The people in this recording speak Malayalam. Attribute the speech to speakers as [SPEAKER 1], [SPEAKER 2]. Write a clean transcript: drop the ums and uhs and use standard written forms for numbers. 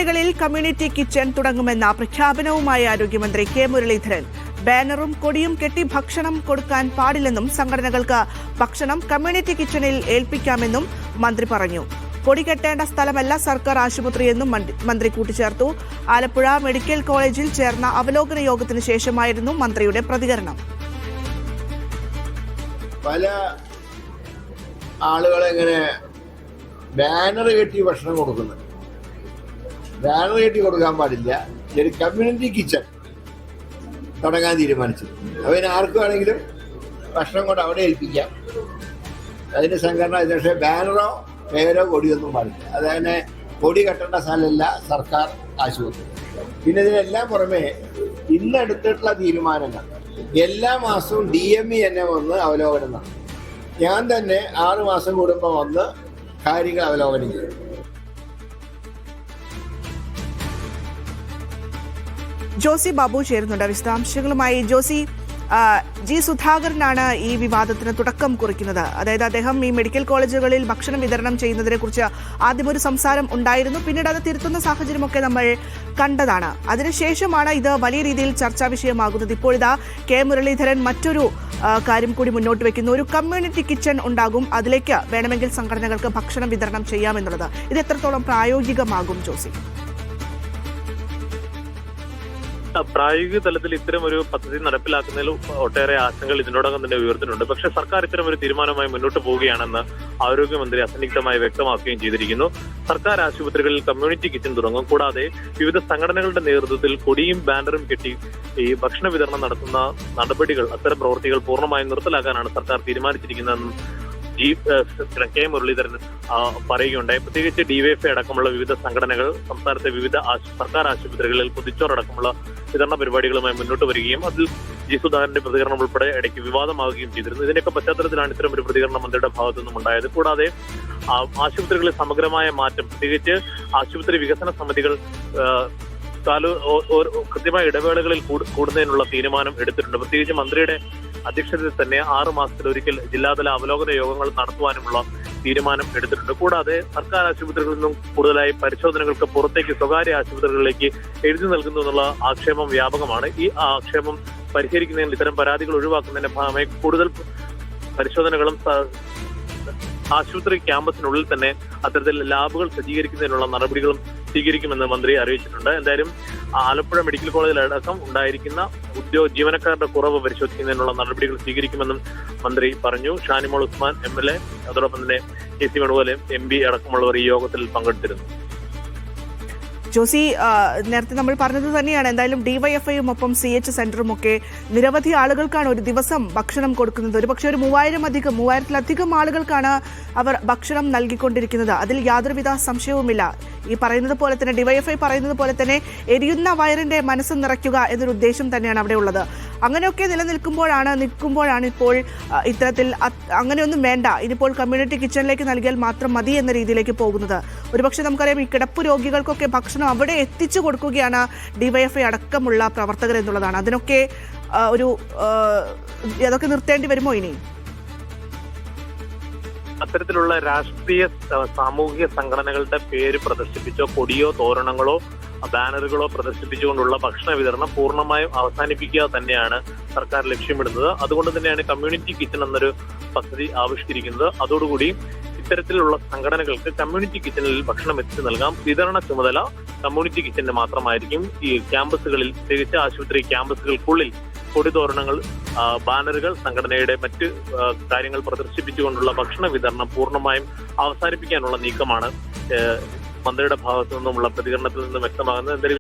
[SPEAKER 1] സ്കൂളുകളിൽ കമ്മ്യൂണിറ്റി കിച്ചൺ തുടങ്ങുമെന്ന പ്രഖ്യാപനവുമായി ആരോഗ്യമന്ത്രി കെ മുരളീധരൻ. ബാനറും കൊടിയും കെട്ടി ഭക്ഷണം കൊടുക്കാൻ പാടില്ലെന്നും സംഘടനകൾക്ക് ഭക്ഷണം കമ്മ്യൂണിറ്റി കിച്ചണിൽ ഏൽപ്പിക്കാമെന്നും മന്ത്രി പറഞ്ഞു. കൊടി കെട്ടേണ്ട സ്ഥലമല്ല സർക്കാർ ആശുപത്രിയെന്നും മന്ത്രി കൂട്ടിച്ചേർത്തു. ആലപ്പുഴ മെഡിക്കൽ കോളേജിൽ ചേർന്ന അവലോകന യോഗത്തിന് ശേഷമായിരുന്നു മന്ത്രിയുടെ പ്രതികരണം.
[SPEAKER 2] പല ആളുകളെങ്ങനെ ബാനർ കെട്ടി ഭക്ഷണം കൊടുക്കുന്നുണ്ട്. ബാനർ കെട്ടി കൊടുക്കാൻ പാടില്ല. ഒരു കമ്മ്യൂണിറ്റി കിച്ചൺ തുടങ്ങാൻ തീരുമാനിച്ചു. അതിന് ആർക്ക് വേണമെങ്കിലും ഭക്ഷണം കൊണ്ട് അവിടെ ഏൽപ്പിക്കാം. അതിന് സംഘടന പക്ഷേ ബാനറോ പേരോ കൊടിയൊന്നും പാടില്ല. അതങ്ങനെ കൊടി കെട്ടേണ്ട സ്ഥലമല്ല സർക്കാർ ആശുപത്രി. പിന്നെ ഇതിനെല്ലാം പുറമെ ഇന്നെടുത്തിട്ടുള്ള തീരുമാനങ്ങൾ എല്ലാ മാസവും DME എന്നെ വന്ന് അവലോകനം നടത്തും. ഞാൻ തന്നെ 6 മാസം കൂടുമ്പോൾ വന്ന് കാര്യങ്ങൾ അവലോകനം ചെയ്യും.
[SPEAKER 1] ജോസി ബാബു ചേരുന്നുണ്ട് വിശദാംശങ്ങളുമായി. ജോസി, ജി സുധാകരനാണ് ഈ വിവാദത്തിന് തുടക്കം കുറിക്കുന്നത്. അതായത് അദ്ദേഹം ഈ മെഡിക്കൽ കോളേജുകളിൽ ഭക്ഷണം വിതരണം ചെയ്യുന്നതിനെ കുറിച്ച് ആദ്യം ഒരു സംസാരം ഉണ്ടായിരുന്നു. പിന്നീട് അത് തിരുത്തുന്ന സാഹചര്യമൊക്കെ നമ്മൾ കണ്ടതാണ്. അതിനുശേഷമാണ് ഇത് വലിയ രീതിയിൽ ചർച്ചാ വിഷയമാകുന്നത്. ഇപ്പോഴിതാ കെ മുരളീധരൻ മറ്റൊരു കാര്യം കൂടി മുന്നോട്ട് വെക്കുന്നു. ഒരു കമ്മ്യൂണിറ്റി കിച്ചൺ ഉണ്ടാകും, അതിലേക്ക് വേണമെങ്കിൽ സംഘടനകൾക്ക് ഭക്ഷണം വിതരണം ചെയ്യാമെന്നുള്ളത്. ഇത് എത്രത്തോളം പ്രായോഗികമാകും ജോസി?
[SPEAKER 3] പ്രായോഗിക തലത്തിൽ ഇത്തരം ഒരു പദ്ധതി നടപ്പിലാക്കുന്നതിൽ ഒട്ടേറെ ആശങ്കകൾ ഇതിനോടകം തന്നെ ഉയർത്തുന്നുണ്ട്. പക്ഷേ സർക്കാർ ഇത്തരം ഒരു തീരുമാനവുമായി മുന്നോട്ട് പോവുകയാണെന്ന് ആരോഗ്യമന്ത്രി അസന്നിഗ്ധമായി വ്യക്തമാക്കുകയും ചെയ്തിരിക്കുന്നു. സർക്കാർ ആശുപത്രികളിൽ കമ്മ്യൂണിറ്റി കിച്ചൺ തുടങ്ങും. കൂടാതെ വിവിധ സംഘടനകളുടെ നേതൃത്വത്തിൽ കൊടിയും ബാനറും കെട്ടി ഈ ഭക്ഷണ വിതരണം നടത്തുന്ന നടപടികൾ, അത്തരം പ്രവൃത്തികൾ പൂർണ്ണമായും നിർത്തലാക്കാനാണ് സർക്കാർ തീരുമാനിച്ചിരിക്കുന്നതെന്നും കെ മുരളീധരൻ പറയുകയുണ്ടായി. പ്രത്യേകിച്ച് DYFI അടക്കമുള്ള വിവിധ സംഘടനകൾ സംസ്ഥാനത്തെ വിവിധ സർക്കാർ ആശുപത്രികളിൽ പൊതിച്ചോറടക്കമുള്ള വിതരണ പരിപാടികളുമായി മുന്നോട്ട് വരികയും അതിൽ ജി സുധാകരന്റെ പ്രതികരണം ഉൾപ്പെടെ ഇടയ്ക്ക് വിവാദമാവുകയും ചെയ്തിരുന്നു. ഇതിന്റെയൊക്കെ പശ്ചാത്തലത്തിലാണ് ഇത്തരം ഒരു പ്രതികരണം മന്ത്രിയുടെ ഭാഗത്തു നിന്നും ഉണ്ടായത്. കൂടാതെ ആശുപത്രികളിൽ സമഗ്രമായ മാറ്റം, പ്രത്യേകിച്ച് ആശുപത്രി വികസന സമിതികൾ കൃത്യമായ ഇടവേളകളിൽ കൂടുന്നതിനുള്ള തീരുമാനം എടുത്തിട്ടുണ്ട്. പ്രത്യേകിച്ച് മന്ത്രിയുടെ അധ്യക്ഷതയിൽ തന്നെ 6 മാസത്തിലൊരിക്കൽ ജില്ലാതല അവലോകന യോഗങ്ങൾ നടത്തുവാനുമുള്ള തീരുമാനം എടുത്തിട്ടുണ്ട്. കൂടാതെ സർക്കാർ ആശുപത്രികളിൽ നിന്നും കൂടുതലായി പരിശോധനകൾക്ക് പുറത്തേക്ക് സ്വകാര്യ ആശുപത്രികളിലേക്ക് എഴുതി നൽകുന്നു എന്നുള്ള ആക്ഷേപം വ്യാപകമാണ്. ഈ ആക്ഷേപം പരിഹരിക്കുന്നതിന് ഇത്തരം പരാതികൾ ഒഴിവാക്കുന്നതിന്റെ ഭാഗമായി കൂടുതൽ പരിശോധനകളും ആശുപത്രി ക്യാമ്പസിനുള്ളിൽ തന്നെ അത്തരത്തിൽ ലാബുകൾ സജ്ജീകരിക്കുന്നതിനുള്ള നടപടികളും സ്വീകരിക്കുമെന്ന് മന്ത്രി അറിയിച്ചിട്ടുണ്ട്. എന്തായാലും ആലപ്പുഴ മെഡിക്കൽ കോളേജിലടക്കം ഉണ്ടായിരിക്കുന്ന ജീവനക്കാരുടെ കുറവ് പരിശോധിക്കുന്നതിനുള്ള നടപടികൾ സ്വീകരിക്കുമെന്നും മന്ത്രി പറഞ്ഞു. ഷാനിമോൾ ഉസ്മാൻ MLA, അതോടൊപ്പം തന്നെ KC വേണുഗോപാൽ MP അടക്കമുള്ളവർ ഈ യോഗത്തിൽ പങ്കെടുത്തിരുന്നു.
[SPEAKER 1] ജോസി, നേരത്തെ നമ്മൾ പറഞ്ഞത് തന്നെയാണ്. എന്തായാലും DYFIയും ഒപ്പം CH സെന്ററും ഒക്കെ നിരവധി ആളുകൾക്കാണ് ഒരു ദിവസം ഭക്ഷണം കൊടുക്കുന്നത്. ഒരുപക്ഷെ ഒരു 3000-ലധികം ആളുകൾക്കാണ് അവർ ഭക്ഷണം നൽകിക്കൊണ്ടിരിക്കുന്നത്. അതിൽ യാതൊരുവിധ സംശയവുമില്ല. ഈ പറയുന്നത് പോലെ തന്നെ DYFI പറയുന്നത് പോലെ തന്നെ എരിയുന്ന വയറിന്റെ മനസ്സ് നിറയ്ക്കുക എന്നൊരു ഉദ്ദേശം തന്നെയാണ് അവിടെ ഉള്ളത്. അങ്ങനെയൊക്കെ നിൽക്കുമ്പോഴാണ് ഇപ്പോൾ ഇത്തരത്തിൽ അങ്ങനെയൊന്നും വേണ്ട, ഇനിയിപ്പോൾ കമ്മ്യൂണിറ്റി കിച്ചണിലേക്ക് നൽകിയാൽ മാത്രം മതി എന്ന രീതിയിലേക്ക് പോകുന്നത്. ഒരുപക്ഷെ നമുക്കറിയാം, ഈ കിടപ്പ് രോഗികൾക്കൊക്കെ ഭക്ഷണം അവിടെ എത്തിച്ചു കൊടുക്കുകയാണ് DYFI അടക്കമുള്ള പ്രവർത്തകർ എന്നുള്ളതാണ്. അതിനൊക്കെ അതൊക്കെ നിർത്തേണ്ടി വരുമോ ഇനി?
[SPEAKER 3] അത്തരത്തിലുള്ള രാഷ്ട്രീയ സാമൂഹിക സംഘടനകളുടെ പേര് പ്രദർശിപ്പിച്ചോ കൊടിയോ തോരണങ്ങളോ ബാനറുകളോ പ്രദർശിപ്പിച്ചുകൊണ്ടുള്ള ഭക്ഷണ വിതരണം പൂർണ്ണമായും അവസാനിപ്പിക്കുക തന്നെയാണ് സർക്കാർ ലക്ഷ്യമിടുന്നത്. അതുകൊണ്ട് തന്നെയാണ് കമ്മ്യൂണിറ്റി കിച്ചൺ എന്നൊരു പദ്ധതി ആവിഷ്കരിക്കുന്നത്. അതോടുകൂടി ഇത്തരത്തിലുള്ള സംഘടനകൾക്ക് കമ്മ്യൂണിറ്റി കിച്ചണിൽ ഭക്ഷണം എത്തിച്ചു നൽകാം. വിതരണ ചുമതല കമ്മ്യൂണിറ്റി കിച്ചണിന് മാത്രമായിരിക്കും. ഈ ക്യാമ്പസുകളിൽ, പ്രത്യേകിച്ച് ആശുപത്രി ക്യാമ്പസുകൾക്കുള്ളിൽ കൊടിതോരണങ്ങൾ, ബാനറുകൾ, സംഘടനയുടെ മറ്റ് കാര്യങ്ങൾ പ്രദർശിപ്പിച്ചുകൊണ്ടുള്ള ഭക്ഷണ വിതരണം പൂർണ്ണമായും അവസാനിപ്പിക്കാനുള്ള നീക്കമാണ് മന്ത്രിയുടെ ഭാഗത്തു നിന്നുമുള്ള പ്രതികരണത്തിൽ നിന്ന് വ്യക്തമാകുന്നത്. എന്തായാലും